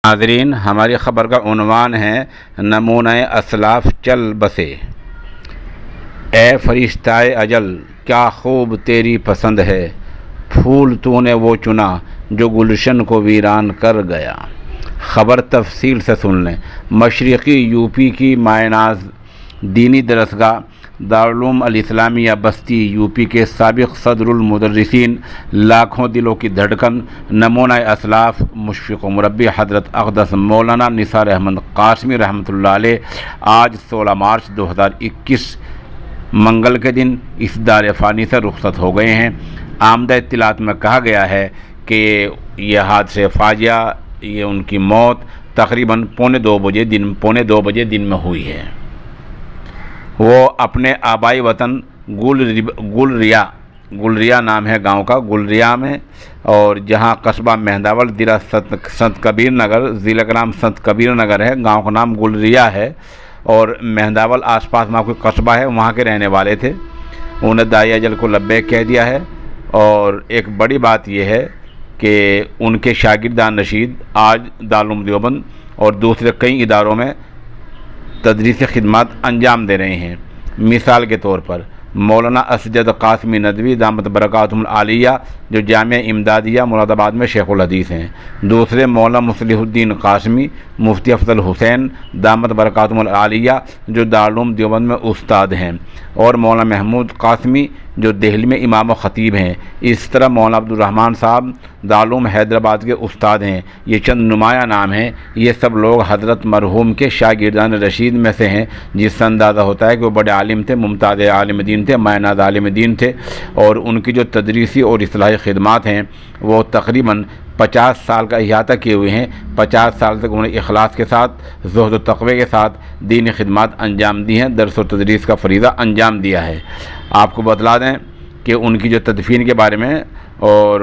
ناظرین، ہماری خبر کا عنوان ہے نمونہ اسلاف چل بسے۔ اے فرشتۂ اجل، کیا خوب تیری پسند ہے، پھول تو نے وہ چنا جو گلشن کو ویران کر گیا۔ خبر تفصیل سے سن لیں۔ مشرقی یو پی کی مائع ناز دینی درسگاہ دارالعلوم الاسلامیہ بستی یو پی کے سابق صدر المدرسین، لاکھوں دلوں کی دھڑکن، نمونہ اسلاف، مشفق و مربی حضرت اقدس مولانا نثار احمد قاسمی رحمۃ اللہ علیہ آج 16 مارچ 2021 منگل کے دن اس دار فانی سے رخصت ہو گئے ہیں۔ آمدہ اطلاعات میں کہا گیا ہے کہ یہ حادثہ فاجعہ، یہ ان کی موت تقریباً پونے دو بجے دن میں ہوئی ہے۔ وہ اپنے آبائی وطن گلریا نام ہے گاؤں کا، گلریا میں، اور جہاں قصبہ مہنداول ضلع سنت کبیر نگر، ضلع کا نام سنت کبیر نگر ہے، گاؤں کا نام گلریا ہے، اور مہنداول آس پاس میں کوئی قصبہ ہے، وہاں کے رہنے والے تھے۔ انہوں نے داعی اجل کو لبیک کہہ دیا ہے، اور ایک بڑی بات یہ ہے کہ ان کے شاگردان رشید آج دارالعلوم دیوبند اور دوسرے کئی اداروں میں تدریسی خدمات انجام دے رہے ہیں۔ مثال کے طور پر مولانا اسجد قاسمی ندوی دامت برکاتہم العالیہ جو جامعہ امدادیہ مراد آباد میں شیخ الحدیث ہیں، دوسرے مولانا مصلح الدین قاسمی، مفتی افضل حسین دامت برکاتہم العالیہ جو دارالعلوم دیوبند میں استاد ہیں، اور مولانا محمود قاسمی جو دہلی میں امام و خطیب ہیں۔ اس طرح مولانا عبد الرحمن صاحب دارالعلوم حیدرآباد کے استاد ہیں۔ یہ چند نمایاں نام ہیں۔ یہ سب لوگ حضرت مرحوم کے شاگردان رشید میں سے ہیں، جس سے اندازہ ہوتا ہے کہ وہ بڑے عالم تھے، ممتاز عالم دین تھے، مائع ناز عالم دین تھے، اور ان کی جو تدریسی اور اصلاحی خدمات ہیں وہ تقریباً 50 سال کا احاطہ کیے ہوئے ہیں۔ 50 سال تک انہوں نے اخلاص کے ساتھ، زہد و تقوی کے ساتھ دینی خدمات انجام دی ہیں، درس و تدریس کا فریضہ انجام دیا ہے۔ آپ کو بتلا دیں کہ ان کی جو تدفین کے بارے میں، اور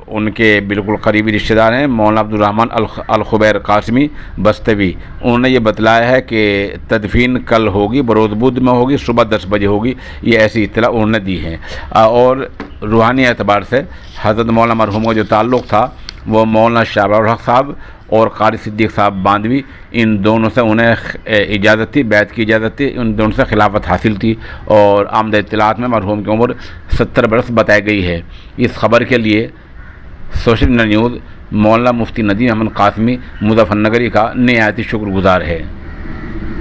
ان کے بالکل قریبی رشتہ دار ہیں مولانا عبد الرحمن الخبیر قاسمی بستوی، انہوں نے یہ بتلایا ہے کہ تدفین کل ہوگی، بروز بدھ میں ہوگی، صبح 10 بجے ہوگی۔ یہ ایسی اطلاع انہوں نے دی ہے۔ اور روحانی اعتبار سے حضرت مولانا مرحوم کا جو تعلق تھا وہ مولانا شاہ الحق صاحب اور قاری صدیق صاحب باندوی، ان دونوں سے انہیں اجازت تھی، بیعت کی اجازت تھی، ان دونوں سے خلافت حاصل تھی، اور آمدہ اطلاعات میں مرحوم کی عمر 70 برس بتائی گئی ہے۔ اس خبر کے لیے سوشل نیوز مولانا مفتی ندیم احمد قاسمی مظفر نگری کا نہایت شکر گزار ہے۔